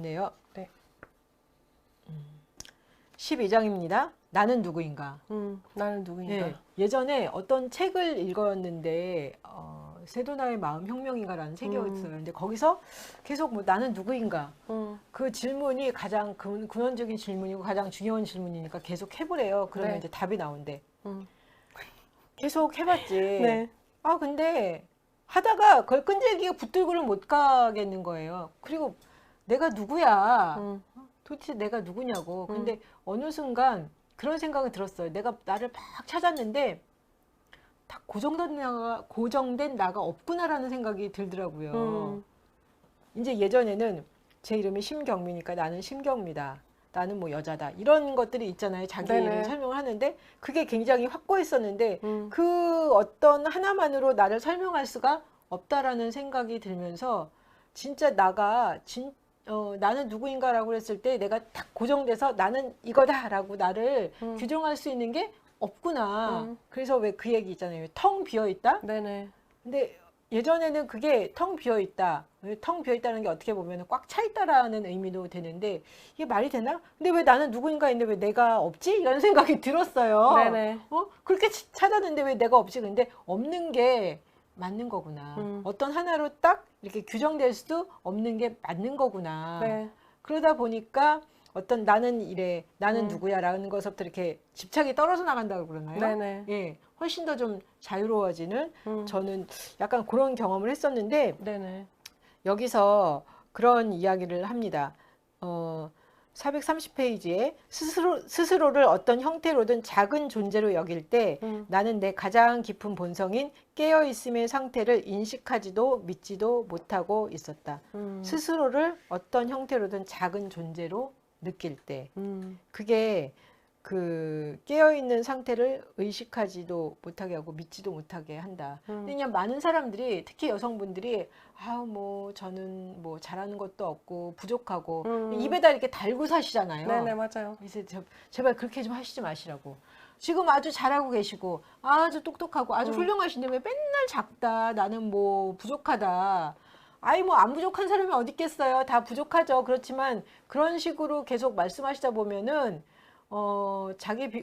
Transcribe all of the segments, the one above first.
있네요. 네. 12장입니다. 나는 누구인가? 나는 누구인가? 예, 예전에 어떤 책을 읽었는데 세도나의 마음 혁명인가라는 책이었어요. 근데 거기서 계속 뭐 나는 누구인가? 그 질문이 가장 근원적인 질문이고 가장 중요한 질문이니까 계속 해보래요. 그러면 네. 이제 답이 나온대. 계속 해봤지. 네. 아 근데 하다가 그걸 끈질기게 붙들고는 못 가겠는 거예요. 그리고 내가 누구야? 도대체 내가 누구냐고. 근데 어느 순간 그런 생각이 들었어요. 내가 나를 막 찾았는데 다 고정된 나가 없구나라는 생각이 들더라고요. 이제 예전에는 제 이름이 심경미니까 나는 심경미다. 나는 뭐 여자다. 이런 것들이 있잖아요. 자기 네네. 이름을 설명을 하는데 그게 굉장히 확고했었는데 그 어떤 하나만으로 나를 설명할 수가 없다라는 생각이 들면서 진짜 나는 누구인가라고 했을 때 내가 딱 고정돼서 나는 이거다라고 나를 규정할 수 있는 게 없구나. 그래서 왜 그 얘기 있잖아요. 텅 비어 있다. 네네. 근데 예전에는 그게 텅 비어 있다. 텅 비어 있다는 게 어떻게 보면 꽉 차 있다라는 의미도 되는데 이게 말이 되나? 근데 왜 나는 누구인가 있는데 왜 내가 없지? 이런 생각이 들었어요. 네네. 그렇게 찾았는데 왜 내가 없지? 근데 없는 게 맞는 거구나. 어떤 하나로 딱 이렇게 규정될 수도 없는 게 맞는 거구나. 네. 그러다 보니까 어떤 나는 이래, 나는 누구야라는 것부터 이렇게 집착이 떨어져 나간다고 그러나요? 네네. 예, 훨씬 더 좀 자유로워지는 저는 약간 그런 경험을 했었는데 네네. 여기서 그런 이야기를 합니다. 430페이지에 스스로를 어떤 형태로든 작은 존재로 여길 때 나는 내 가장 깊은 본성인 깨어있음의 상태를 인식하지도 믿지도 못하고 있었다. 스스로를 어떤 형태로든 작은 존재로 느낄 때 그게 그 깨어있는 상태를 의식하지도 못하게 하고 믿지도 못하게 한다. 그냥 많은 사람들이 특히 여성분들이 뭐 저는 뭐 잘하는 것도 없고 부족하고 입에다 이렇게 달고 사시잖아요. 네네, 맞아요. 그래서 제발 그렇게 좀 하시지 마시라고. 지금 아주 잘하고 계시고 아주 똑똑하고 아주 훌륭하신데 왜 맨날 작다. 나는 뭐 부족하다. 뭐 안 부족한 사람이 어디 있겠어요. 다 부족하죠. 그렇지만 그런 식으로 계속 말씀하시다 보면은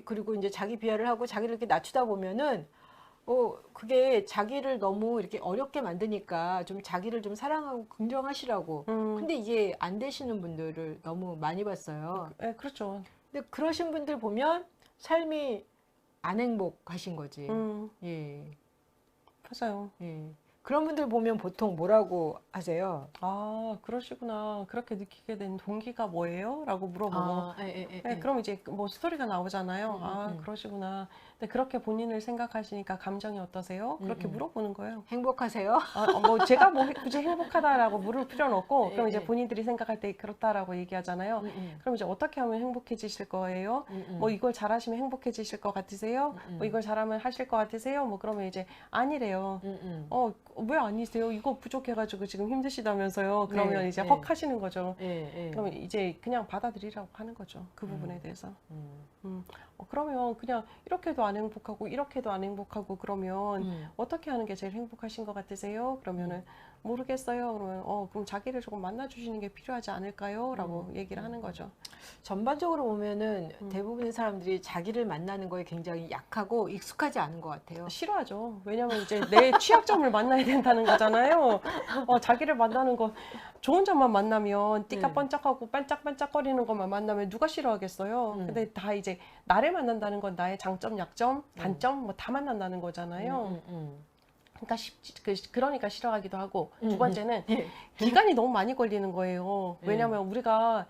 그리고 이제 자기 비하를 하고 자기를 이렇게 낮추다 보면은 그게 자기를 너무 이렇게 어렵게 만드니까 좀 자기를 좀 사랑하고 긍정하시라고. 근데 이게 안 되시는 분들을 너무 많이 봤어요. 네, 그렇죠. 근데 그러신 분들 보면 삶이 안 행복하신 거지. 예, 맞아요. 예. 그런 분들 보면 보통 뭐라고 하세요? 아, 그러시구나. 그렇게 느끼게 된 동기가 뭐예요? 라고 물어보고. 네, 예. 그럼 이제 뭐 스토리가 나오잖아요. 그러시구나. 근데 그렇게 본인을 생각하시니까 감정이 어떠세요? 그렇게 물어보는 거예요. 행복하세요? 뭐 제가 뭐 굳이 행복하다라고 물을 필요는 없고, 그럼 이제 예. 본인들이 생각할 때 그렇다라고 얘기하잖아요. 그럼 이제 어떻게 하면 행복해지실 거예요? 뭐 이걸 잘하시면 행복해지실 것 같으세요? 뭐 이걸 잘하면 하실 것 같으세요? 뭐 그러면 이제 아니래요. 왜 아니세요? 이거 부족해가지고 지금 힘드시다면서요? 그러면 네, 이제 네. 헉 하시는 거죠. 예. 그러면 이제 그냥 받아들이라고 하는 거죠. 그 부분에 대해서. 그러면 그냥 이렇게도 안 행복하고 이렇게도 안 행복하고 그러면 어떻게 하는 게 제일 행복하신 것 같으세요? 그러면은 모르겠어요. 그러면 그럼 자기를 조금 만나주시는 게 필요하지 않을까요? 라고 얘기를 하는 거죠. 전반적으로 보면은 대부분의 사람들이 자기를 만나는 거에 굉장히 약하고 익숙하지 않은 것 같아요. 싫어하죠. 왜냐면 이제 내 취약점을 만나야 된다는 거잖아요. 자기를 만나는 거 좋은 점만 만나면 띠까 번쩍하고 반짝반짝거리는 것만 만나면 누가 싫어하겠어요. 근데 다 이제 나를 만난다는 건 나의 장점, 약점, 단점 뭐 다 만난다는 거잖아요. 그러니까 싫어하기도 하고 두 번째는 기간이 너무 많이 걸리는 거예요. 왜냐면 우리가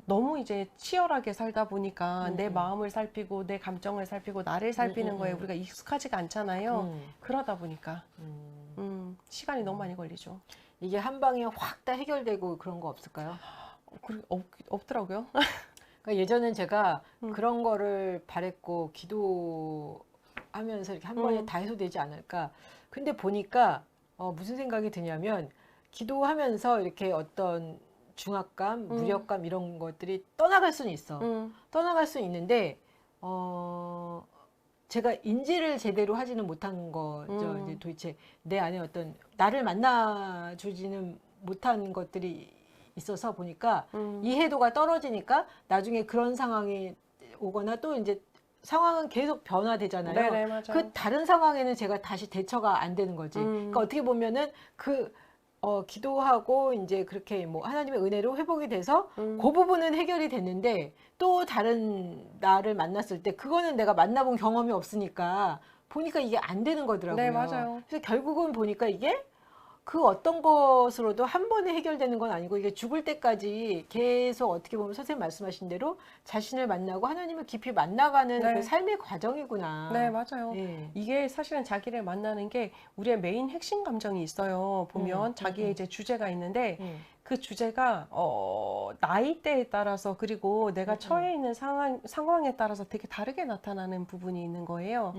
너무 이제 치열하게 살다 보니까 내 마음을 살피고 내 감정을 살피고 나를 살피는 거에 우리가 익숙하지가 않잖아요. 그러다 보니까 시간이 너무 많이 걸리죠. 이게 한 방에 확 다 해결되고 그런 거 없을까요? 없더라고요. 그러니까 예전엔 제가 그런 거를 바랬고 기도하면서 이렇게 한 번에 다 해소되지 않을까. 근데 보니까 무슨 생각이 드냐면 기도하면서 이렇게 어떤 중압감, 무력감 이런 것들이 떠나갈 수는 있어. 떠나갈 수 있는데 제가 인지를 제대로 하지는 못한 거죠. 이제 도대체 내 안에 어떤 나를 만나주지는 못한 것들이 있어서 보니까 이해도가 떨어지니까 나중에 그런 상황이 오거나 또 이제 상황은 계속 변화되잖아요. 네네, 맞아요. 그 다른 상황에는 제가 다시 대처가 안 되는 거지. 그러니까 어떻게 보면은 기도하고 이제 그렇게 뭐 하나님의 은혜로 회복이 돼서 그 부분은 해결이 됐는데 또 다른 나를 만났을 때 그거는 내가 만나본 경험이 없으니까 보니까 이게 안 되는 거더라고요. 네, 맞아요. 그래서 결국은 보니까 이게 그 어떤 것으로도 한 번에 해결되는 건 아니고 이게 죽을 때까지 계속 어떻게 보면 선생님 말씀하신 대로 자신을 만나고 하나님을 깊이 만나가는 네. 그 삶의 과정이구나. 네, 맞아요. 예. 이게 사실은 자기를 만나는 게 우리의 메인 핵심 감정이 있어요. 보면 자기의 이제 주제가 있는데 그 주제가 나이대에 따라서 그리고 내가 처해 있는 상황에 따라서 되게 다르게 나타나는 부분이 있는 거예요.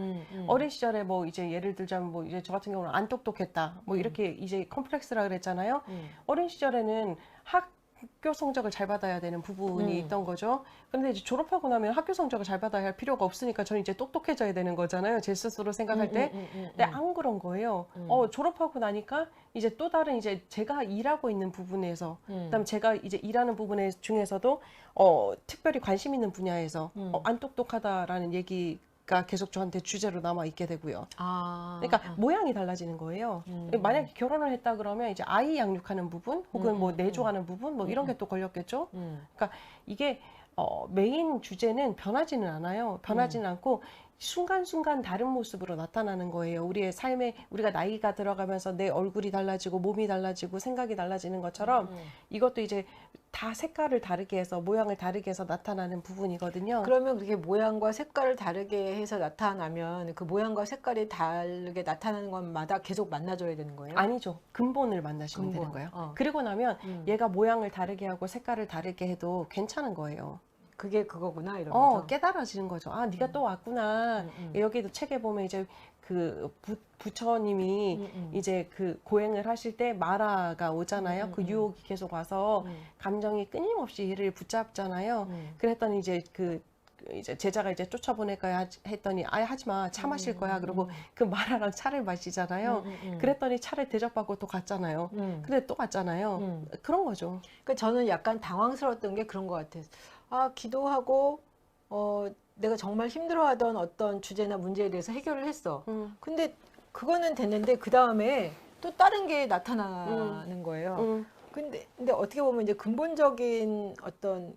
어린 시절에 뭐 이제 예를 들자면 뭐 이제 저 같은 경우는 안 똑똑했다. 뭐 이렇게 이제 컴플렉스라 그랬잖아요. 어린 시절에는 학교 성적을 잘 받아야 되는 부분이 있던 거죠. 그런데 이제 졸업하고 나면 학교 성적을 잘 받아야 할 필요가 없으니까 저는 이제 똑똑해져야 되는 거잖아요. 제 스스로 생각할 때. 근데 안 그런 거예요. 졸업하고 나니까 이제 또 다른 이제 제가 일하고 있는 부분에서 그다음에 제가 이제 일하는 부분 중에서도 특별히 관심 있는 분야에서 안 똑똑하다라는 얘기가 계속 저한테 주제로 남아 있게 되고요. 그러니까 모양이 달라지는 거예요. 만약에 결혼을 했다 그러면 이제 아이 양육하는 부분 혹은 뭐 내조하는 부분 뭐 이런 게 또 걸렸겠죠. 그러니까 이게 메인 주제는 변하지는 않아요. 변하지는 않고 순간순간 다른 모습으로 나타나는 거예요. 우리의 삶에 우리가 나이가 들어가면서 내 얼굴이 달라지고 몸이 달라지고 생각이 달라지는 것처럼 이것도 이제 다 색깔을 다르게 해서 모양을 다르게 해서 나타나는 부분이거든요. 그러면 그게 모양과 색깔을 다르게 해서 나타나면 그 모양과 색깔이 다르게 나타나는 것마다 계속 만나줘야 되는 거예요? 아니죠. 근본을 만나시면 되는 거예요. 그리고 나면 얘가 모양을 다르게 하고 색깔을 다르게 해도 괜찮은 거예요. 그게 그거구나 이러면서 깨달아지는 거죠. 아, 네가 또 왔구나. 여기도 책에 보면 이제 그 부처님이 이제 그 고행을 하실 때 마라가 오잖아요. 그 유혹이 계속 와서 감정이 끊임없이 얘를 붙잡잖아요. 그랬더니 이제 이제 제자가 이제 쫓아보낼까 했더니 아예 하지 마. 차 마실 거야. 그러고 그 마라랑 차를 마시잖아요. 그랬더니 차를 대접받고 또 갔잖아요. 근데 또 갔잖아요. 그런 거죠. 그러니까 저는 약간 당황스러웠던 게 그런 것 같아요. 아, 기도하고 내가 정말 힘들어하던 어떤 주제나 문제에 대해서 해결을 했어. 근데 그거는 됐는데 그 다음에 또 다른 게 나타나는 거예요. 근데 어떻게 보면 이제 근본적인 어떤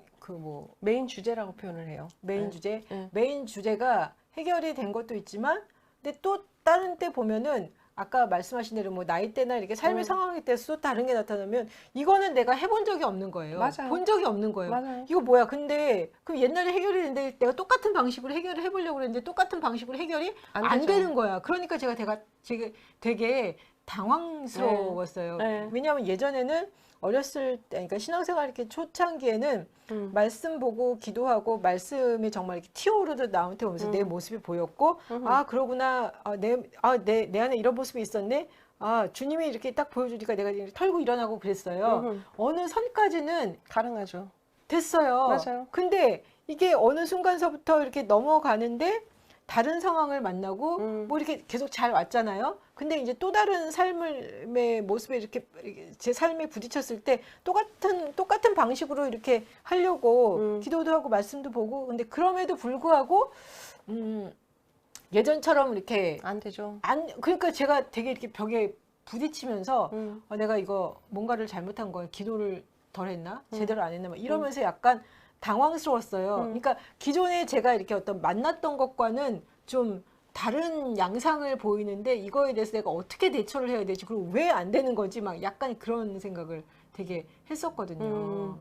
메인 주제라고 표현을 해요. 메인 주제? 메인 주제가 해결이 된 것도 있지만, 근데 또 다른 때 보면은 아까 말씀하신 대로 뭐 나이대나 이렇게 삶의 상황에 따라서 또 다른 게 나타나면 이거는 내가 해본 적이 없는 거예요. 맞아요. 본 적이 없는 거예요. 맞아요. 이거 뭐야? 근데 그럼 옛날에 해결이 됐는데 내가 똑같은 방식으로 해결을 해보려고 그랬는데 똑같은 방식으로 해결이 안 되는 거야. 그러니까 제가 되게 당황스러웠어요. 네. 왜냐하면 예전에는 어렸을 때, 그러니까 신앙생활 이렇게 초창기에는 말씀 보고 기도하고 말씀이 정말 이렇게 튀어오르듯 나한테 오면서 내 모습이 보였고, 아, 그러구나. 내 안에 이런 모습이 있었네. 아, 주님이 이렇게 딱 보여주니까 내가 이렇게 털고 일어나고 그랬어요. 어느 선까지는 가능하죠. 됐어요. 맞아요. 근데 이게 어느 순간서부터 이렇게 넘어가는데 다른 상황을 만나고 뭐 이렇게 계속 잘 왔잖아요. 근데 이제 또 다른 삶의 모습에 이렇게 제 삶에 부딪혔을 때 똑같은 방식으로 이렇게 하려고 기도도 하고 말씀도 보고 근데 그럼에도 불구하고 예전처럼 이렇게 안 되죠. 그러니까 제가 되게 이렇게 벽에 부딪히면서 내가 이거 뭔가를 잘못한 거야. 기도를 덜 했나? 제대로 안 했나? 막 이러면서 약간 당황스러웠어요. 그러니까 기존에 제가 이렇게 어떤 만났던 것과는 좀 다른 양상을 보이는데 이거에 대해서 내가 어떻게 대처를 해야 되지? 그리고 왜 안 되는 거지? 막 약간 그런 생각을 되게 했었거든요.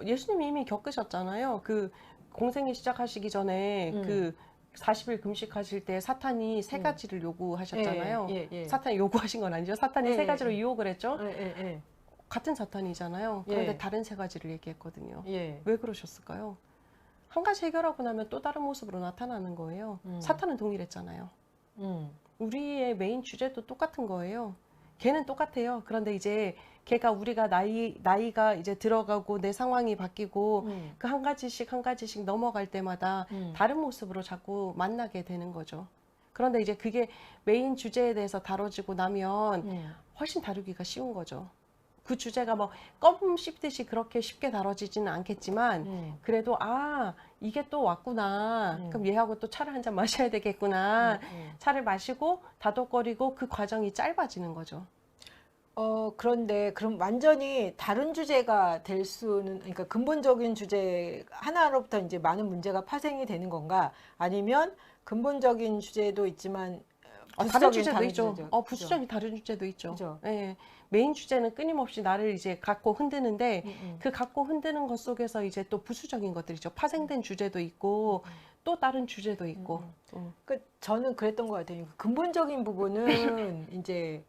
예수님이 이미 겪으셨잖아요. 그 공생애 시작하시기 전에 그 40일 금식하실 때 사탄이 세 가지를 요구하셨잖아요. 사탄이 요구하신 건 아니죠. 사탄이 세 가지로 유혹을 했죠. 같은 사탄이잖아요. 그런데 다른 세 가지를 얘기했거든요. 왜 그러셨을까요? 한 가지 해결하고 나면 또 다른 모습으로 나타나는 거예요. 사탄은 동일했잖아요. 우리의 메인 주제도 똑같은 거예요. 걔는 똑같아요. 그런데 이제 걔가 우리가 나이가 이제 들어가고 내 상황이 바뀌고 그 한 가지씩 넘어갈 때마다 다른 모습으로 자꾸 만나게 되는 거죠. 그런데 이제 그게 메인 주제에 대해서 다뤄지고 나면 훨씬 다루기가 쉬운 거죠. 그 주제가 뭐 껌 씹듯이 그렇게 쉽게 다뤄지지는 않겠지만 그래도 아 이게 또 왔구나. 그럼 얘하고 또 차를 한 잔 마셔야 되겠구나. 차를 마시고 다독거리고 그 과정이 짧아지는 거죠. 그런데 그럼 완전히 다른 주제가 될 수는, 그러니까 근본적인 주제 하나로부터 이제 많은 문제가 파생이 되는 건가? 아니면 근본적인 주제도 있지만 다른 부수적인 주제도 다른 있죠. 주제죠. 부수적인 다른 주제도 있죠. 그죠? 예. 메인 주제는 끊임없이 나를 이제 갖고 흔드는데 그 갖고 흔드는 것 속에서 이제 또 부수적인 것들이죠. 파생된 주제도 있고 또 다른 주제도 있고. 그 저는 그랬던 것 같아요. 근본적인 부분은 이제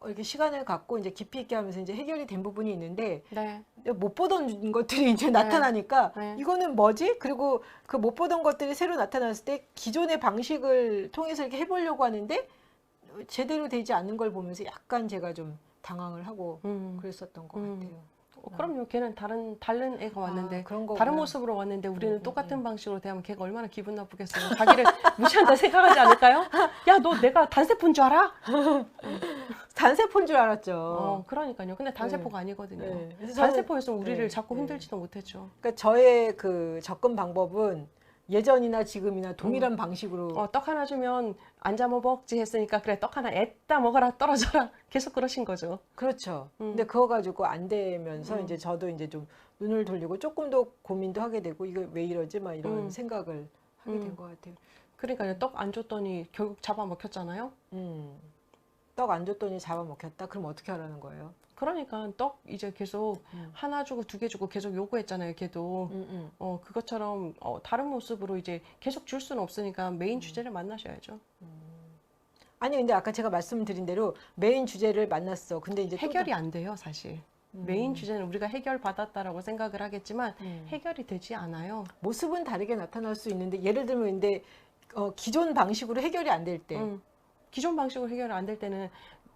이렇게 시간을 갖고 이제 깊이 있게 하면서 이제 해결이 된 부분이 있는데 네. 못 보던 것들이 이제 나타나니까 네. 이거는 뭐지? 그리고 그 못 보던 것들이 새로 나타났을 때 기존의 방식을 통해서 이렇게 해보려고 하는데 제대로 되지 않는 걸 보면서 약간 제가 좀 당황을 하고 그랬었던 것 같아요. 그럼요. 걔는 다른 애가 왔는데 그런 거구나. 다른 모습으로 왔는데 우리는 똑같은 방식으로 대하면 걔가 얼마나 기분 나쁘겠어요. 자기를 무시한다 생각하지 않을까요? 야, 너 내가 단세포인 줄 알아? 단세포인 줄 알았죠. 그러니까요. 근데 단세포가 아니거든요. 네. 그래서 단세포였으면 우리를 네, 자꾸 네. 흔들지도 못했죠. 그러니까 저의 그 접근 방법은 예전이나 지금이나 동일한 방식으로 떡 하나 주면 앉아 먹지 했으니까 그래 떡 하나 애따 먹어라 떨어져라 계속 그러신 거죠. 그렇죠. 근데 그거 가지고 안 되면서 이제 저도 이제 좀 눈을 돌리고 조금 더 고민도 하게 되고 이거 왜 이러지? 막 이런 생각을 하게 된 것 같아요. 그러니까요. 떡 안 줬더니 결국 잡아먹혔잖아요. 떡 안 줬더니 잡아먹혔다? 그럼 어떻게 하라는 거예요? 그러니까 떡 이제 계속 하나 주고 두 개 주고 계속 요구했잖아요. 걔도 그것처럼 다른 모습으로 이제 계속 줄 수는 없으니까 메인 주제를 만나셔야죠. 아니 근데 아까 제가 말씀드린 대로 메인 주제를 만났어. 근데 이제 해결이 안 돼요, 사실. 메인 주제는 우리가 해결 받았다라고 생각을 하겠지만 해결이 되지 않아요. 모습은 다르게 나타날 수 있는데 예를 들면 근데 기존 방식으로 해결이 안 될 때 기존 방식으로 해결이 안 될 때는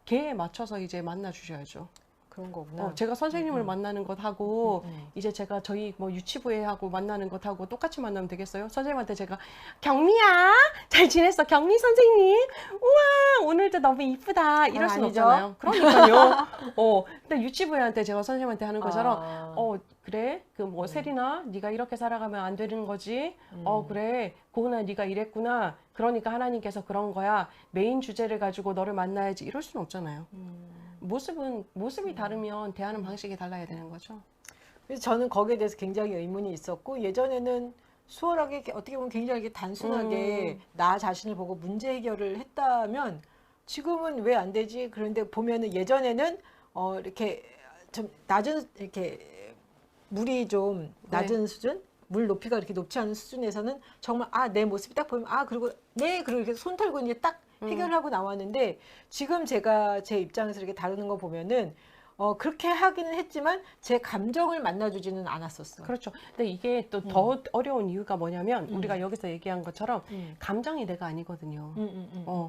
걔에 맞춰서 이제 만나 주셔야죠. 그런 거구나. 제가 선생님을 만나는 것하고 이제 제가 저희 뭐 유치부에 하고 만나는 것하고 똑같이 만나면 되겠어요? 선생님한테 제가 경미야 잘 지냈어 경미 선생님 우와 오늘도 너무 이쁘다 이럴 순 아니죠? 없잖아요. 그러니까요. 근데 유치부한테 제가 선생님한테 하는 것처럼 그래 그 뭐 세리나 네가 이렇게 살아가면 안 되는 거지. 그래 고은아 네가 이랬구나. 그러니까 하나님께서 그런 거야. 메인 주제를 가지고 너를 만나야지 이럴 수는 없잖아요. 모습이 다르면 대하는 방식이 달라야 되는 거죠. 그래서 저는 거기에 대해서 굉장히 의문이 있었고 예전에는 수월하게 어떻게 보면 굉장히 이렇게 단순하게 나 자신을 보고 문제 해결을 했다면 지금은 왜 안 되지? 그런데 보면은 예전에는 이렇게 좀 낮은 이렇게 물이 좀 낮은 수준, 물 높이가 이렇게 높지 않은 수준에서는 정말 내 모습이 딱 보면 그리고 이렇게 손 털고 이제 딱 해결하고 나왔는데 지금 제가 제 입장에서 이렇게 다루는 거 보면은 그렇게 하기는 했지만 제 감정을 만나주지는 않았었어. 그렇죠. 근데 이게 또 더 어려운 이유가 뭐냐면 우리가 여기서 얘기한 것처럼 감정이 내가 아니거든요.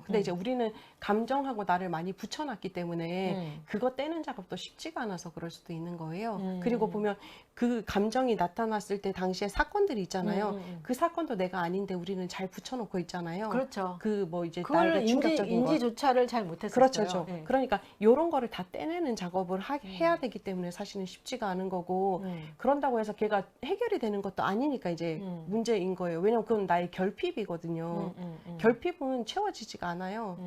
근데 이제 우리는 감정하고 나를 많이 붙여놨기 때문에 그거 떼는 작업도 쉽지가 않아서 그럴 수도 있는 거예요. 그리고 보면 그 감정이 나타났을 때 당시에 사건들이 있잖아요. 그 사건도 내가 아닌데 우리는 잘 붙여놓고 있잖아요. 그렇죠. 그 뭐 이제 그거를 나에게 충격적인 것. 인지조차를 잘 못했었어요. 그렇죠. 네. 그러니까 이런 거를 다 떼내는 작업을 해야 되기 때문에 사실은 쉽지가 않은 거고 그런다고 해서 걔가 해결이 되는 것도 아니니까 이제 문제인 거예요. 왜냐면 그건 나의 결핍이거든요. 결핍은 채워지지가 않아요.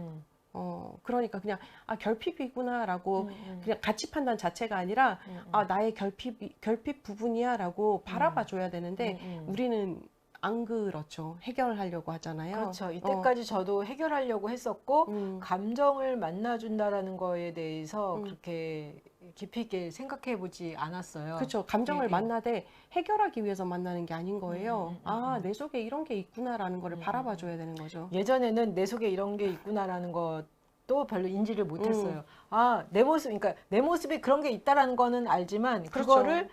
그러니까 그냥 결핍이구나라고 그냥 가치 판단 자체가 아니라 나의 결핍 부분이야라고 바라봐 줘야 되는데 우리는 안 그렇죠. 해결하려고 하잖아요. 그렇죠. 이때까지 저도 해결하려고 했었고 감정을 만나준다라는 거에 대해서 그렇게 깊이 있게 생각해 보지 않았어요. 그렇죠. 감정을 만나되 해결하기 위해서 만나는 게 아닌 거예요. 내 속에 이런 게 있구나라는 거를 바라봐 줘야 되는 거죠. 예전에는 내 속에 이런 게 있구나라는 것도 별로 인지를 못했어요. 내 모습, 그러니까 내 모습에 그런 게 있다라는 거는 알지만 그렇죠. 그거를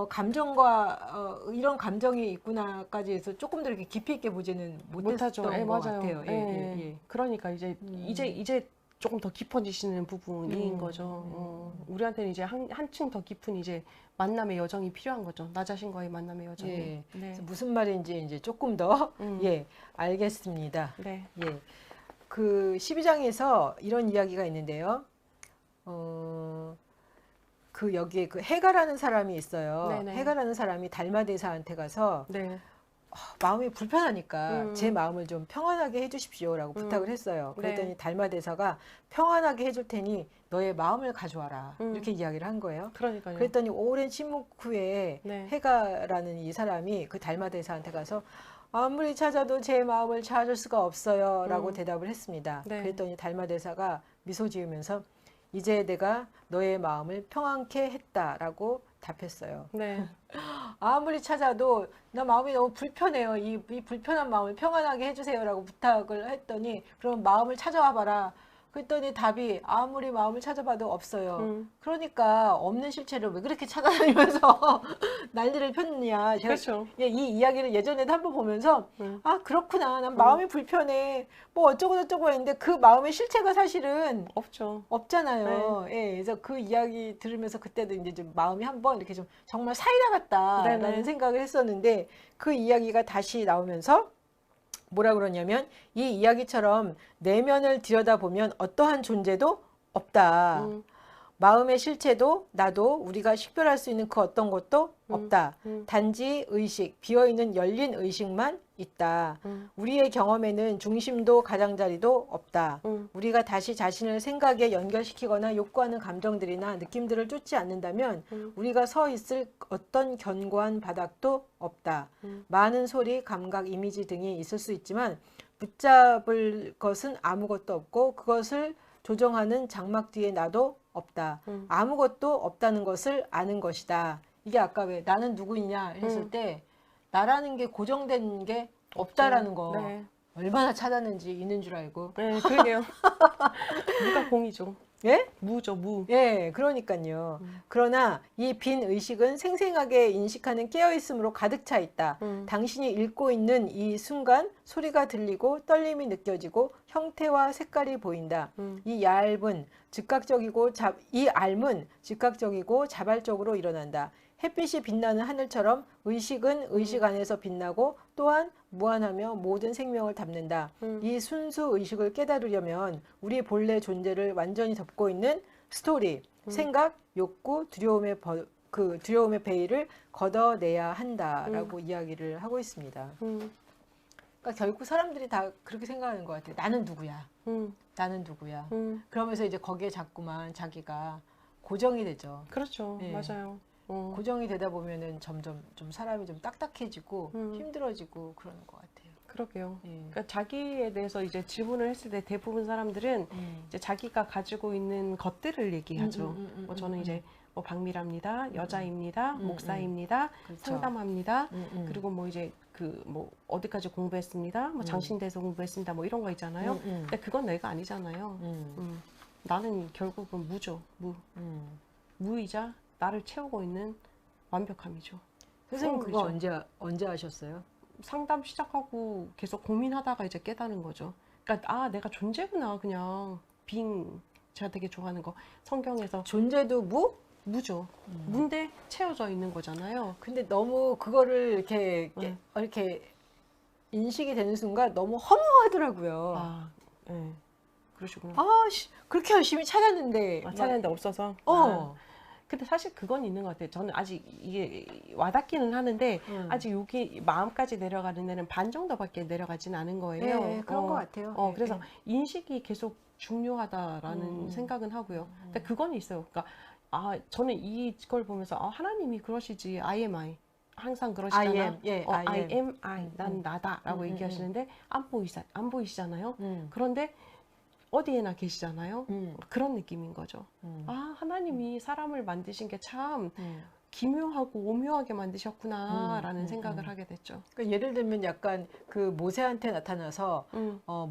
감정과 이런 감정이 있구나까지 해서 조금 더 이렇게 깊이 있게 보지는 못하죠. 못했던 것 맞아요. 같아요. 예. 그러니까 이제 조금 더 깊어지시는 부분인 거죠. 우리한테는 이제 한층 더 깊은 이제 만남의 여정이 필요한 거죠. 나 자신과의 만남의 여정이. 네. 그래서 무슨 말인지 이제 조금 더 알겠습니다. 네. 예. 그 12장에서 이런 이야기가 있는데요. 그 여기에 그 해가라는 사람이 있어요. 네네. 해가라는 사람이 달마대사한테 가서 네. 마음이 불편하니까 제 마음을 좀 평안하게 해주십시오라고 부탁을 했어요. 그랬더니 네. 달마대사가 평안하게 해줄 테니 너의 마음을 가져와라 이렇게 이야기를 한 거예요. 그러니까요. 그랬더니 오랜 침묵 후에 네. 해가라는 이 사람이 그 달마대사한테 가서 아무리 찾아도 제 마음을 찾을 수가 없어요 라고 대답을 했습니다. 네. 그랬더니 달마대사가 미소 지으면서 이제 내가 너의 마음을 평안케 했다라고 답했어요. 네. 아무리 찾아도 나 마음이 너무 불편해요. 이 불편한 마음을 평안하게 해주세요라고 부탁을 했더니 그럼 마음을 찾아와 봐라. 그랬더니 답이 아무리 마음을 찾아봐도 없어요. 그러니까 없는 실체를 왜 그렇게 찾아다니면서 난리를 폈느냐. 제가 그렇죠. 이 이야기를 예전에도 한번 보면서 아 그렇구나. 난 마음이 불편해. 뭐 어쩌고 저쩌고 했는데 그 마음의 실체가 사실은 없죠. 없잖아요. 예, 그래서 그 이야기 들으면서 그때도 이제 좀 마음이 한번 이렇게 좀 정말 사이다 같다라는 네네. 생각을 했었는데 그 이야기가 다시 나오면서 뭐라 그러냐면 이 이야기처럼 내면을 들여다보면 어떠한 존재도 없다. 마음의 실체도 나도 우리가 식별할 수 있는 그 어떤 것도 없다. 단지 의식, 비어있는 열린 의식만 있다. 우리의 경험에는 중심도 가장자리도 없다. 우리가 다시 자신을 생각에 연결시키거나 욕구하는 감정들이나 느낌들을 쫓지 않는다면 우리가 서 있을 어떤 견고한 바닥도 없다. 많은 소리, 감각, 이미지 등이 있을 수 있지만 붙잡을 것은 아무것도 없고 그것을 조정하는 장막 뒤에 나도 없다. 아무것도 없다는 것을 아는 것이다. 이게 아까 왜 나는 누구이냐 했을 때 나라는 게 고정된 게 없다라는 거 네. 얼마나 찾았는지 있는 줄 알고. 네, 그러게요. 무가 공이죠. 예? 무죠, 무. 예, 그러니까요. 그러나 이 빈 의식은 생생하게 인식하는 깨어있음으로 가득 차 있다. 당신이 읽고 있는 이 순간 소리가 들리고 떨림이 느껴지고 형태와 색깔이 보인다. 이 얇은 이 알은 즉각적이고 자발적으로 일어난다. 햇빛이 빛나는 하늘처럼 의식은 의식 안에서 빛나고 또한 무한하며 모든 생명을 담는다. 이 순수 의식을 깨달으려면 우리 본래 존재를 완전히 덮고 있는 스토리, 생각, 욕구, 두려움의 베일을 걷어내야 한다라고 이야기를 하고 있습니다. 그러니까 결국 사람들이 다 그렇게 생각하는 것 같아요. 나는 누구야? 나는 누구야? 그러면서 이제 거기에 자꾸만 자기가 고정이 되죠. 그렇죠. 예. 맞아요. 고정이 되다 보면은 점점 좀 사람이 좀 딱딱해지고 힘들어지고 그러는 것 같아요. 그러게요. 예. 그러니까 자기에 대해서 이제 질문을 했을 때 대부분 사람들은 이제 자기가 가지고 있는 것들을 얘기하죠. 뭐 저는 이제 뭐 박미라입니다, 여자입니다, 목사입니다, 그렇죠. 상담합니다. 그리고 뭐 이제 그 뭐 어디까지 공부했습니다, 뭐 장신대에서 공부했습니다, 뭐 이런 거 있잖아요. 근데 그건 내가 아니잖아요. 나는 결국은 무죠, 무. 무이자 나를 채우고 있는 완벽함이죠. 선생님 그거 거울이죠. 언제 하셨어요? 상담 시작하고 계속 고민하다가 이제 깨달은 거죠. 그러니까 아 내가 존재구나 그냥 being. 제가 되게 좋아하는 거 성경에서 존재도 무? 무죠. 무인데 채워져 있는 거잖아요. 근데 너무 그거를 이렇게 인식이 되는 순간 너무 허무하더라고요. 아, 예. 그러시구나. 그렇게 열심히 찾았는데. 찾았는데 없어서. 어. 근데 사실 그건 있는 것 같아요. 저는 아직 이게 와닿기는 하는데 아직 여기 마음까지 내려가는 데는 반 정도밖에 내려가지는 않은 거예요. 네, 그런 것 같아요. 네, 그래서 인식이 계속 중요하다라는 생각은 하고요. 근데 그건 있어요. 그러니까 저는 이걸 보면서 하나님이 그러시지 I am I 항상 그러시잖아. I am, 예, I am I 난 나다라고 얘기하시는데 안 보이시잖아요. 그런데 어디에나 계시잖아요. 그런 느낌인 거죠. 하나님이 사람을 만드신 게 참 기묘하고 오묘하게 만드셨구나라는 생각을 하게 됐죠. 그러니까 예를 들면 약간 그 모세한테 나타나서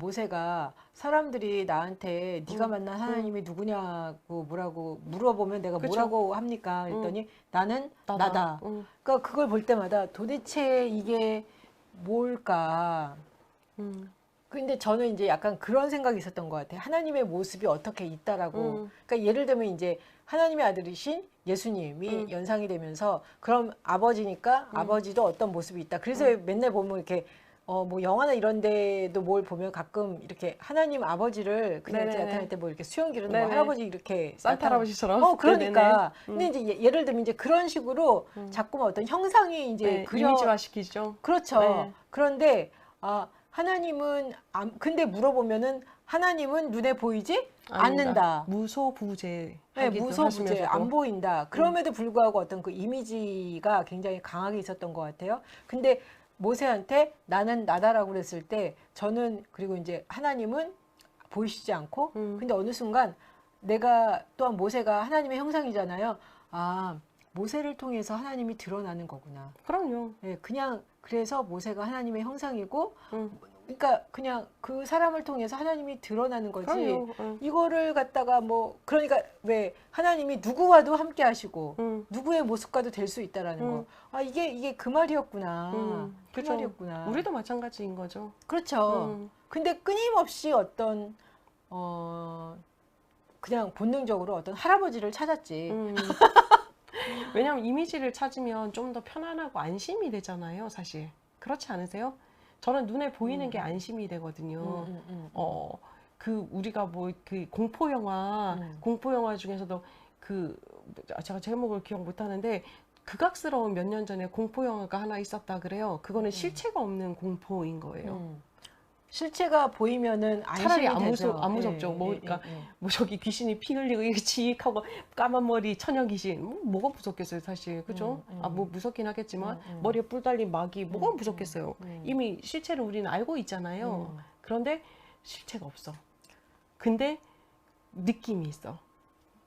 모세가 사람들이 나한테 네가 만난 하나님이 누구냐고 뭐라고 물어보면 내가 그쵸? 뭐라고 합니까? 그랬더니 나는 나다. 그러니까 그걸 볼 때마다 도대체 이게 뭘까? 근데 저는 이제 약간 그런 생각이 있었던 것 같아요. 하나님의 모습이 어떻게 있다라고. 그러니까 예를 들면 이제 하나님의 아들이신 예수님이 연상이 되면서 그럼 아버지니까 아버지도 어떤 모습이 있다. 그래서 맨날 보면 이렇게 뭐 영화나 이런 데도 뭘 보면 가끔 이렇게 하나님 아버지를 그냥 이제 네네네. 나타날 때 뭐 이렇게 수염 기르는 뭐 네네. 할아버지 이렇게 산타 할아버지처럼. 그러니까. 네네네. 근데 이제 예를 들면 이제 그런 식으로 자꾸만 어떤 형상이 이제 네, 이미지화 시키죠. 그렇죠. 네. 그런데 하나님은 근데 물어보면은 하나님은 눈에 보이지 않는다. 무소부재. 네, 무소부재 안 보인다. 그럼에도 불구하고 어떤 그 이미지가 굉장히 강하게 있었던 것 같아요. 근데 모세한테 나는 나다라고 그랬을 때 저는 그리고 이제 하나님은 보이시지 않고 근데 어느 순간 내가 또한 모세가 하나님의 형상이잖아요. 모세를 통해서 하나님이 드러나는 거구나. 그럼요. 네, 그냥 그래서 모세가 하나님의 형상이고 그러니까 그냥 그 사람을 통해서 하나님이 드러나는 거지. 그럼요. 이거를 갖다가 뭐 그러니까 왜 하나님이 누구와도 함께 하시고 누구의 모습과도 될 수 있다라는 거. 이게 그 말이었구나. 그 그렇죠. 말이었구나. 우리도 마찬가지인 거죠. 그렇죠. 근데 끊임없이 어떤 그냥 본능적으로 어떤 할아버지를 찾았지. 왜냐하면 이미지를 찾으면 좀 더 편안하고 안심이 되잖아요, 사실. 그렇지 않으세요? 저는 눈에 보이는 게 안심이 되거든요. 우리가 뭐 그 공포 영화 중에서도 제가 제목을 기억 못 하는데 극악스러운 몇 년 전에 공포 영화가 하나 있었다 그래요. 그거는 실체가 없는 공포인 거예요. 실체가 보이면은 차라리 안심이 되죠. 안 무섭죠. 그러니까 뭐 저기 귀신이 피 흘리고 이렇게 지익하고 까만 머리 처녀 귀신 뭐가 무섭겠어요, 사실. 그죠? 뭐 무섭긴 하겠지만 머리에 뿔 달린 마귀 뭐가 무섭겠어요. 이미 실체를 우리는 알고 있잖아요. 그런데 실체가 없어. 근데 느낌이 있어.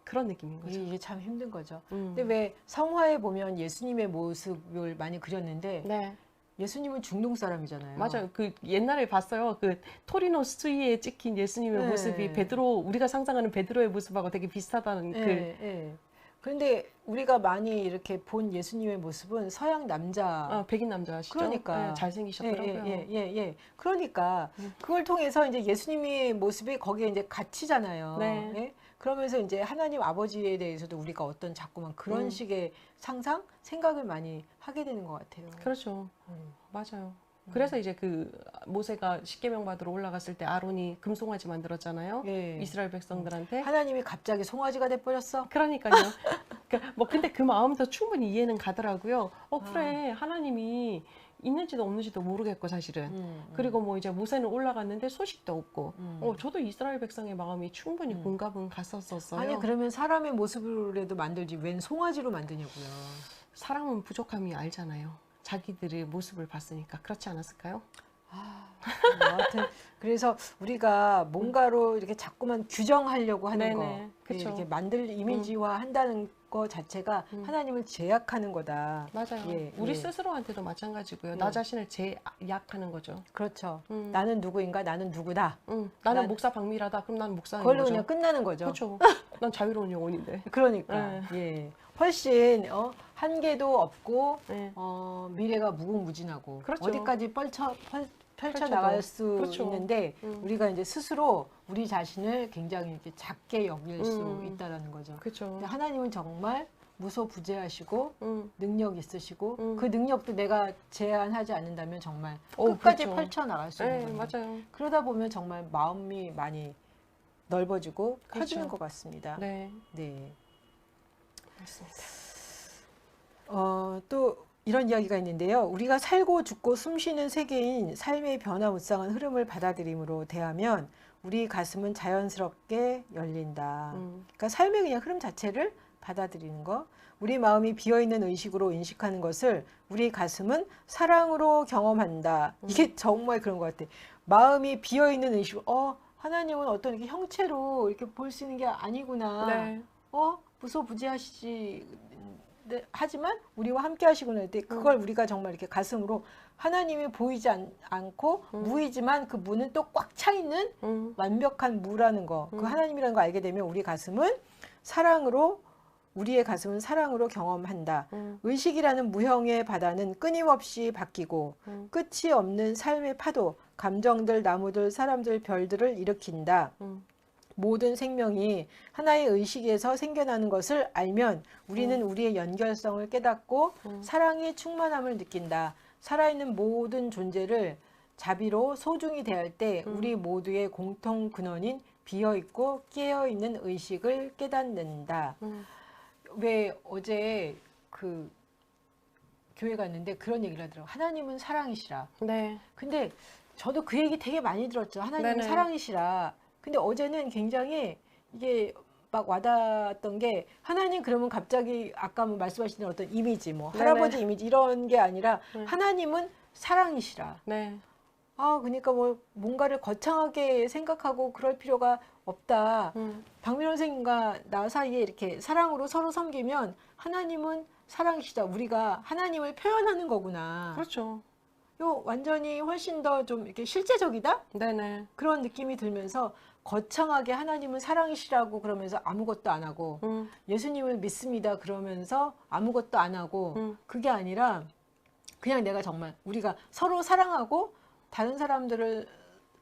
그런 느낌인 거죠. 이게 참 힘든 거죠. 근데 왜 성화에 보면 예수님의 모습을 많이 그렸는데 네. 예수님은 중동 사람이잖아요. 맞아요. 그 옛날에 봤어요. 그 토리노 스투이에 찍힌 예수님의 모습이 우리가 상상하는 베드로의 모습하고 되게 비슷하다는 그런데 우리가 많이 이렇게 본 예수님의 모습은 서양 남자, 백인 남자 아시죠? 그러니까 잘생기셨더라고요. 그러니까 그걸 통해서 이제 예수님의 모습이 거기에 이제 갇히잖아요. 네. 예? 그러면서 이제 하나님 아버지에 대해서도 우리가 어떤 자꾸만 그런 식의 생각을 많이 하게 되는 것 같아요. 그렇죠. 맞아요. 그래서 이제 그 모세가 십계명 받으러 올라갔을 때 아론이 금송아지 만들었잖아요. 이스라엘 백성들한테. 하나님이 갑자기 송아지가 돼버렸어. 그러니까요. 근데 그 마음도 충분히 이해는 가더라고요. 그래. 하나님이 있는지도 없는지도 모르겠고 사실은. 그리고 뭐 이제 모세는 올라갔는데 소식도 없고. 저도 이스라엘 백성의 마음이 충분히 공감은 갔었어요. 아니 그러면 사람의 모습으로라도 만들지 웬 송아지로 만드냐고요. 사람은 부족함이 알잖아요. 자기들의 모습을 봤으니까. 그렇지 않았을까요? 하여튼 그래서 우리가 뭔가로 이렇게 자꾸만 규정하려고 하는 거, 그쵸. 이렇게 만들 이미지화 한다는 거 자체가 하나님을 제약하는 거다. 맞아요. 우리 스스로한테도 마찬가지고요. 나 자신을 제약하는 거죠. 그렇죠. 나는 누구인가? 나는 누구다. 나는 목사 박미라다. 그럼 나는 목사인 그걸로 거죠. 그냥 끝나는 거죠. 그렇죠. 난 자유로운 영혼인데. 그러니까 훨씬 한계도 없고 네. 미래가 무궁무진하고 그렇죠. 어디까지 펼쳐 나갈 수 있는데 우리가 이제 스스로 우리 자신을 굉장히 이렇게 작게 여길 수 있다라는 거죠. 그렇죠. 하나님은 정말 무소부재하시고 능력 있으시고 그 능력도 내가 제한하지 않는다면 정말 끝까지 그렇죠. 펼쳐 나갈 수 있는 거죠. 맞아요. 그러다 보면 정말 마음이 많이 넓어지고 커지는 것 같습니다. 네. 맞습니다. 또 이런 이야기가 있는데요. 우리가 살고 죽고 숨쉬는 세계인 삶의 변화무쌍한 흐름을 받아들임으로 대하면 우리 가슴은 자연스럽게 열린다. 그러니까 삶의 그냥 흐름 자체를 받아들이는 거. 우리 마음이 비어있는 의식으로 인식하는 것을 우리 가슴은 사랑으로 경험한다. 이게 정말 그런 것 같아. 마음이 비어있는 의식, 하나님은 어떤 이렇게 형체로 이렇게 볼 수 있는 게 아니구나. 무소부재하시지. 하지만 우리와 함께 하시구나 할 때 그걸 우리가 정말 이렇게 가슴으로 하나님이 보이지 않고 무이지만 그 무는 또 꽉 차 있는 완벽한 무라는 거. 그 하나님이라는 거 알게 되면 우리의 가슴은 사랑으로 경험한다. 의식이라는 무형의 바다는 끊임없이 바뀌고 끝이 없는 삶의 파도, 감정들, 나무들, 사람들, 별들을 일으킨다. 모든 생명이 하나의 의식에서 생겨나는 것을 알면 우리는 우리의 연결성을 깨닫고 사랑의 충만함을 느낀다. 살아있는 모든 존재를 자비로 소중히 대할 때 우리 모두의 공통 근원인 비어있고 깨어있는 의식을 깨닫는다. 왜 어제 그 교회 갔는데 그런 얘기를 하더라고요. 하나님은 사랑이시라. 네. 근데 저도 그 얘기 되게 많이 들었죠. 하나님은 네네. 사랑이시라. 근데 어제는 굉장히 이게 막 와닿았던 게 하나님 그러면 갑자기 아까 뭐 말씀하신 어떤 이미지 뭐 네네. 할아버지 이미지 이런 게 아니라 네. 하나님은 사랑이시라. 네. 아 그러니까 뭐 뭔가를 거창하게 생각하고 그럴 필요가 없다. 박민호 선생님과 나 사이에 이렇게 사랑으로 서로 섬기면 하나님은 사랑이시다. 우리가 하나님을 표현하는 거구나. 그렇죠. 요 완전히 훨씬 더 좀 이렇게 실제적이다? 네네. 그런 느낌이 들면서 거창하게 하나님은 사랑이시라고 그러면서 아무것도 안 하고 예수님을 믿습니다 그러면서 아무것도 안 하고 그게 아니라 그냥 내가 정말 우리가 서로 사랑하고 다른 사람들을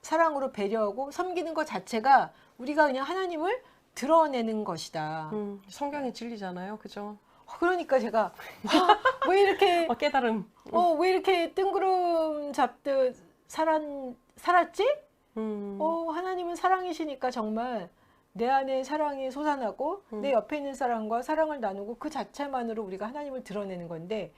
사랑으로 배려하고 섬기는 것 자체가 우리가 그냥 하나님을 드러내는 것이다. 성경의 진리잖아요. 그죠? 그러니까 제가 왜 이렇게 깨달음. 왜 이렇게 뜬구름 잡듯 살았지? 하나님은 사랑이시니까 정말 내 안에 사랑이 솟아나고 내 옆에 있는 사람과 사랑을 나누고 그 자체만으로 우리가 하나님을 드러내는 건데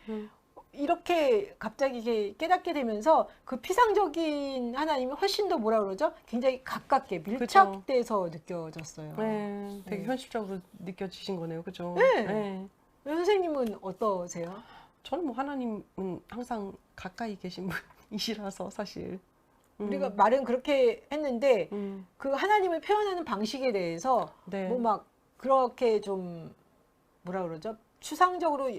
이렇게 갑자기 이게 깨닫게 되면서 그 피상적인 하나님이 훨씬 더 뭐라 그러죠? 굉장히 가깝게 밀착돼서 느껴졌어요. 네, 되게 현실적으로 느껴지신 거네요. 그죠? 네. 네. 선생님은 어떠세요? 저는 뭐 하나님은 항상 가까이 계신 분이시라서 사실. 우리가 말은 그렇게 했는데 그 하나님을 표현하는 방식에 대해서 네. 뭐 막 그렇게 좀 뭐라 그러죠? 추상적으로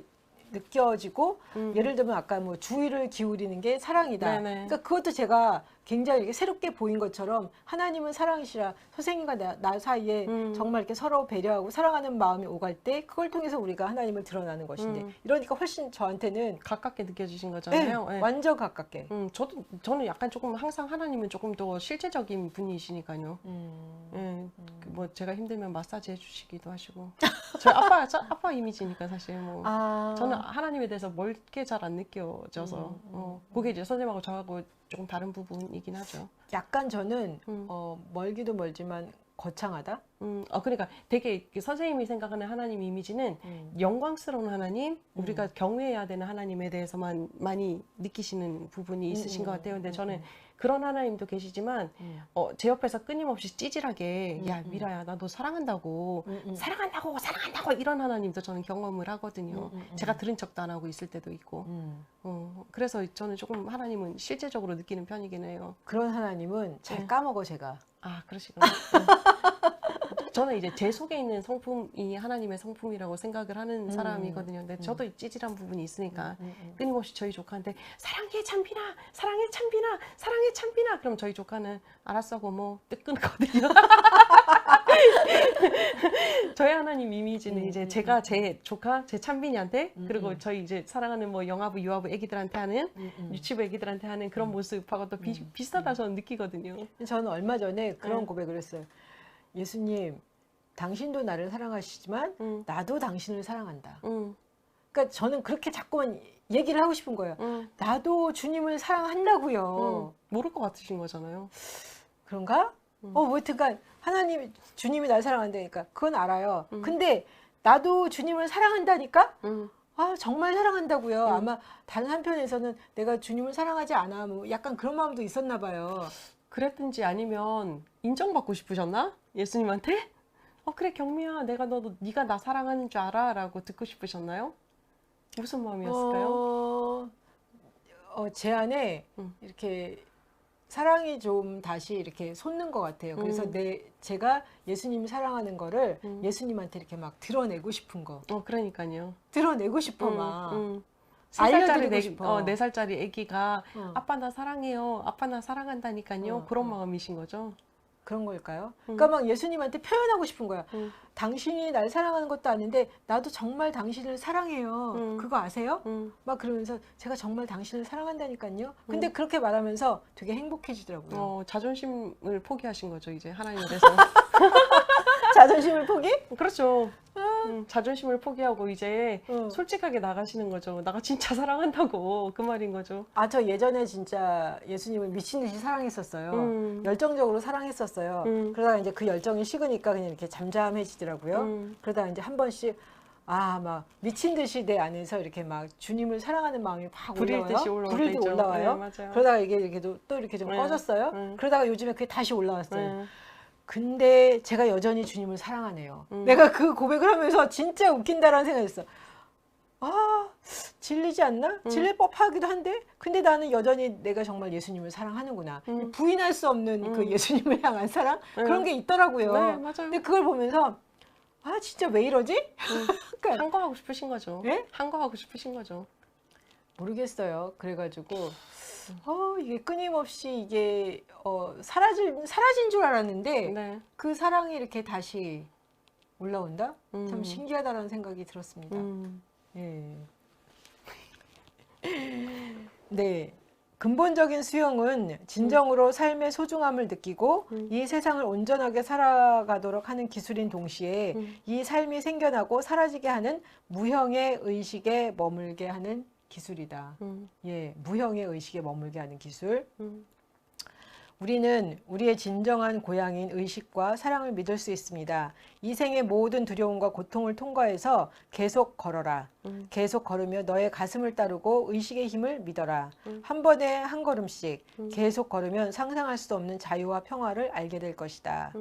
느껴지고 예를 들면 아까 뭐 주의를 기울이는 게 사랑이다. 네네. 그러니까 그것도 제가 굉장히 이렇게 새롭게 보인 것처럼 하나님은 사랑이시라. 선생님과 나 사이에 정말 이렇게 서로 배려하고 사랑하는 마음이 오갈 때 그걸 통해서 우리가 하나님을 드러나는 것인데 이러니까 훨씬 저한테는 가깝게 느껴지신 거잖아요. 네. 완전 가깝게. 저는 약간 조금 항상 하나님은 조금 더 실제적인 분이시니까요. 뭐 제가 힘들면 마사지 해주시기도 하시고. 저희 아빠 이미지니까 사실 뭐 저는 하나님에 대해서 멀게 잘 안 느껴져서 그게 이제 선생님하고 저하고 조금 다른 부분이긴 하죠. 약간 저는 멀기도 멀지만 거창하다. 그러니까 되게 선생님이 생각하는 하나님 이미지는 영광스러운 하나님, 우리가 경외해야 되는 하나님에 대해서만 많이 느끼시는 부분이 있으신 것 같아요. 근데 저는 그런 하나님도 계시지만 제 옆에서 끊임없이 찌질하게 야 미라야 나 너 사랑한다고 사랑한다고 이런 하나님도 저는 경험을 하거든요. 제가 들은 척도 안 하고 있을 때도 있고. 그래서 저는 조금 하나님은 실제적으로 느끼는 편이긴 해요. 그런 하나님은 잘 까먹어 제가. 아 그러시구나. 저는 이제 제 속에 있는 성품이 하나님의 성품이라고 생각을 하는 사람이거든요. 근데 저도 찌질한 부분이 있으니까 끊임없이 저희 조카한테 사랑해 찬빈아, 사랑해 찬빈아, 사랑해 찬빈아. 그럼 저희 조카는 알았어 하고 뭐 뜻 끊거든요. 저희 하나님 이미지는 이제 제가 제 조카, 제 찬빈이한테 그리고 저희 이제 사랑하는 뭐 영아부, 유아부 애기들한테 하는 유치부 애기들한테 하는 그런 모습하고 또 비슷하다 저는 느끼거든요. 저는 얼마 전에 그런 고백을 했어요. 예수님, 당신도 나를 사랑하시지만 나도 당신을 사랑한다. 그러니까 저는 그렇게 자꾸만 얘기를 하고 싶은 거예요. 나도 주님을 사랑한다고요. 모를 것 같으신 거잖아요. 그런가? 뭐 어떡한 하나님, 주님이 날 사랑한다니까 그건 알아요. 근데 나도 주님을 사랑한다니까? 정말 사랑한다고요. 아마 다른 한편에서는 내가 주님을 사랑하지 않아. 뭐 약간 그런 마음도 있었나 봐요. 그랬든지 아니면 인정받고 싶으셨나? 예수님한테? 그래 경미야 네가 나 사랑하는 줄 알아? 라고 듣고 싶으셨나요? 무슨 마음이었을까요? 제 안에 이렇게 사랑이 좀 다시 이렇게 솟는 것 같아요. 그래서 제가 예수님이 사랑하는 거를 예수님한테 이렇게 막 드러내고 싶은 거. 그러니까요. 드러내고 싶어 막. 3살짜리 싶어. 4살짜리 아기가 아빠 나 사랑해요. 아빠 나 사랑한다니까요. 그런 마음이신 거죠. 그런 걸까요? 그러니까 막 예수님한테 표현하고 싶은 거야. 당신이 날 사랑하는 것도 아닌데 나도 정말 당신을 사랑해요. 그거 아세요? 막 그러면서 제가 정말 당신을 사랑한다니까요. 근데 그렇게 말하면서 되게 행복해지더라고요. 자존심을 포기하신 거죠 이제 하나님에 대해서. 자존심을 포기? 그렇죠. 자존심을 포기하고 이제 솔직하게 나가시는 거죠. 나가 진짜 사랑한다고 그 말인 거죠. 아, 저 예전에 진짜 예수님을 미친 듯이 사랑했었어요. 열정적으로 사랑했었어요. 그러다가 이제 그 열정이 식으니까 그냥 이렇게 잠잠해지더라고요. 그러다가 이제 한 번씩 막 미친 듯이 내 안에서 이렇게 막 주님을 사랑하는 마음이 막 불일듯이 올라와요. 불일듯이 올라와요. 네, 맞아요. 그러다가 이게 이렇게 또 이렇게 좀 네. 꺼졌어요. 그러다가 요즘에 그게 다시 올라왔어요. 네. 근데 제가 여전히 주님을 사랑하네요. 내가 그 고백을 하면서 진짜 웃긴다라는 생각이 했어. 아, 질리지 않나? 질릴 법하기도 한데, 근데 나는 여전히 내가 정말 예수님을 사랑하는구나. 부인할 수 없는 그 예수님을 향한 사랑? 그런 게 있더라고요. 네, 맞아요. 근데 그걸 보면서, 아, 진짜 왜 이러지? 그러니까 한 거 하고 싶으신 거죠. 네? 한 거 하고 싶으신 거죠. 모르겠어요. 그래가지고, 이게 끊임없이 이게, 사라진 줄 알았는데, 네. 그 사랑이 이렇게 다시 올라온다? 참 신기하다라는 생각이 들었습니다. 예. 네. 근본적인 수용은 진정으로 삶의 소중함을 느끼고 이 세상을 온전하게 살아가도록 하는 기술인 동시에 이 삶이 생겨나고 사라지게 하는 무형의 의식에 머물게 하는 기술이다. 예, 무형의 의식에 머물게 하는 기술. 우리는 우리의 진정한 고향인 의식과 사랑을 믿을 수 있습니다. 이 생의 모든 두려움과 고통을 통과해서 계속 걸어라. 계속 걸으며 너의 가슴을 따르고 의식의 힘을 믿어라. 한 번에 한 걸음씩 계속 걸으면 상상할 수 없는 자유와 평화를 알게 될 것이다.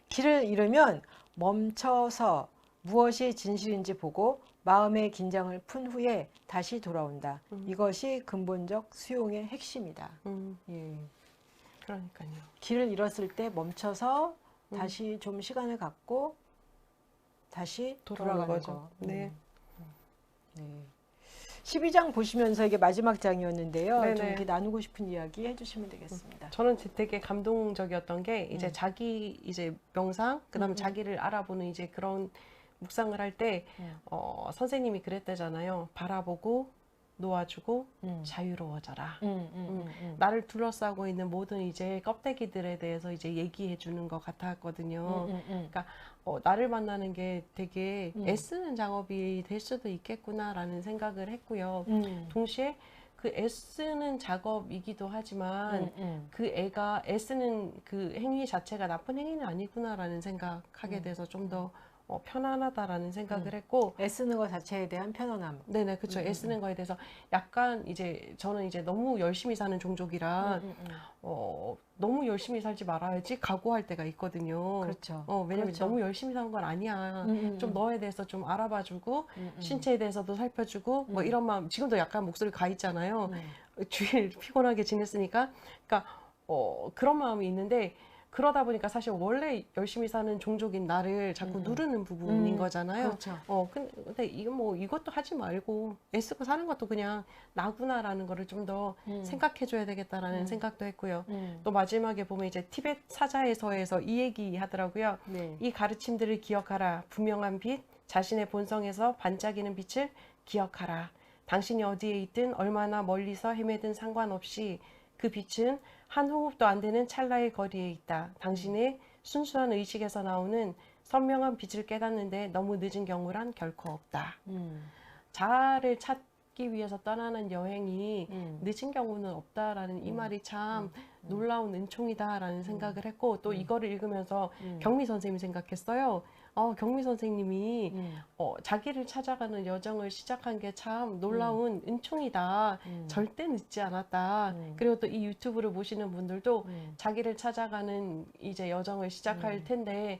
길을 잃으면 멈춰서 무엇이 진실인지 보고 마음의 긴장을 푼 후에 다시 돌아온다. 이것이 근본적 수용의 핵심이다. 예. 그러니까요. 길을 잃었을 때 멈춰서 다시 좀 시간을 갖고 다시 돌아가는 거. 네. 네. 12장 보시면서 이게 마지막 장이었는데요. 네네. 좀 이렇게 나누고 싶은 이야기 해주시면 되겠습니다. 저는 되게 감동적이었던 게 이제 자기 이제 명상, 그다음에 자기를 알아보는 이제 그런 묵상을 할 때 선생님이 그랬대잖아요. 바라보고 놓아주고 자유로워져라. 나를 둘러싸고 있는 모든 이제 껍데기들에 대해서 이제 얘기해 주는 것 같았거든요. 그러니까 나를 만나는 게 되게 애쓰는 작업이 될 수도 있겠구나라는 생각을 했고요. 동시에 그 애쓰는 작업이기도 하지만 그 애가 애쓰는 그 행위 자체가 나쁜 행위는 아니구나라는 생각하게 돼서 좀 더 편안하다라는 생각을 했고, 애쓰는 것 자체에 대한 편안함. 네네, 그렇죠. 애쓰는 거에 대해서 약간 이제 저는 이제 너무 열심히 사는 종족이라 너무 열심히 살지 말아야지 각오할 때가 있거든요. 그렇죠. 왜냐면 그렇죠. 너무 열심히 사는 건 아니야. 좀 너에 대해서 좀 알아봐주고 신체에 대해서도 살펴주고 뭐 이런 마음. 지금도 약간 목소리 가 있잖아요. 주일 피곤하게 지냈으니까. 그러니까 그런 마음이 있는데. 그러다 보니까 사실 원래 열심히 사는 종족인 나를 자꾸 누르는 부분인 거잖아요. 그렇죠. 근데 이건 뭐 이것도 하지 말고 애쓰고 사는 것도 그냥 나구나라는 거를 좀 더 생각해 줘야 되겠다라는 생각도 했고요. 또 마지막에 보면 이제 티벳 사자에서에서 이 얘기 하더라고요. 네. 이 가르침들을 기억하라. 분명한 빛, 자신의 본성에서 반짝이는 빛을 기억하라. 당신이 어디에 있든 얼마나 멀리서 헤매든 상관없이 그 빛은 한 호흡도 안 되는 찰나의 거리에 있다. 당신의 순수한 의식에서 나오는 선명한 빛을 깨닫는데 너무 늦은 경우란 결코 없다. 자아를 찾기 위해서 떠나는 여행이 늦은 경우는 없다라는 이 말이 참 놀라운 은총이다라는 생각을 했고, 또 이거를 읽으면서 경미 선생님 생각했어요. 경미 선생님이 자기를 찾아가는 여정을 시작한 게 참 놀라운 은총이다. 절대 늦지 않았다. 그리고 또 이 유튜브를 보시는 분들도 자기를 찾아가는 이제 여정을 시작할 텐데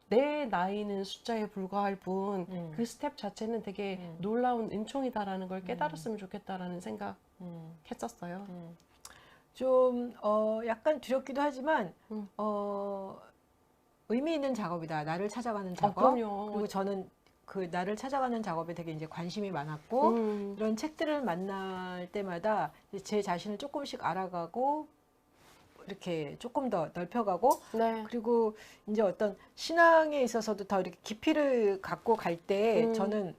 내 나이는 숫자에 불과할 뿐 그 스텝 자체는 되게 놀라운 은총이다라는 걸 깨달았으면 좋겠다라는 생각했었어요. 좀 약간 두렵기도 하지만 의미 있는 작업이다. 나를 찾아가는 작업. 그럼요. 그리고 저는 그 나를 찾아가는 작업에 되게 이제 관심이 많았고 이런 책들을 만날 때마다 제 자신을 조금씩 알아가고 이렇게 조금 더 넓혀가고 네. 그리고 이제 어떤 신앙에 있어서도 더 이렇게 깊이를 갖고 갈 때 저는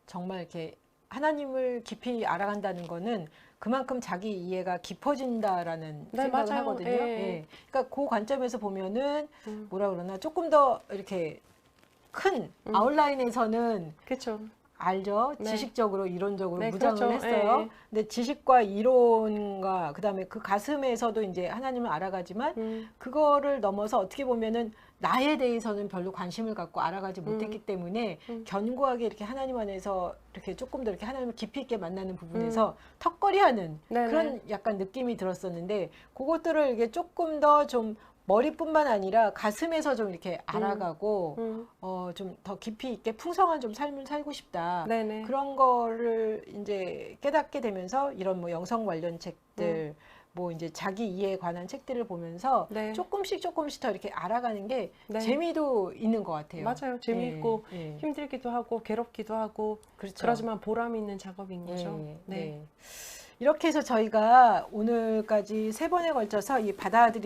정말 이렇게 하나님을 깊이 알아간다는 거는 그만큼 자기 이해가 깊어진다라는 네, 생각을 맞아요. 하거든요. 예. 예. 그러니까 그 관점에서 보면은 뭐라 그러나 조금 더 이렇게 큰 아웃라인에서는 그렇죠. 알죠. 네. 지식적으로 이론적으로 네, 무장을 그렇죠. 했어요. 예. 근데 지식과 이론과 그다음에 그 가슴에서도 이제 하나님을 알아가지만 그거를 넘어서 어떻게 보면은 나에 대해서는 별로 관심을 갖고 알아가지 못했기 때문에 견고하게 이렇게 하나님 안에서 이렇게 조금 더 이렇게 하나님을 깊이 있게 만나는 부분에서 턱걸이하는 네네. 그런 약간 느낌이 들었었는데 그것들을 이게 조금 더 좀 머리뿐만 아니라 가슴에서 좀 이렇게 알아가고 좀 더 깊이 있게 풍성한 좀 삶을 살고 싶다. 네네. 그런 거를 이제 깨닫게 되면서 이런 뭐 영성 관련 책들, 뭐 이제 자기 이해에 관한 책들을 보면서 네. 조금씩 더 이렇게 알아가는 게 네. 재미도 있는 것 같아요. 맞아요. 재미있고 예, 예. 힘들기도 하고 괴롭기도 하고 그렇죠. 그렇지만 보람 있는 작업인 거죠. 예, 네. 네. 이렇게 해서 저희가 오늘까지 3번에 걸쳐서 이 받아들이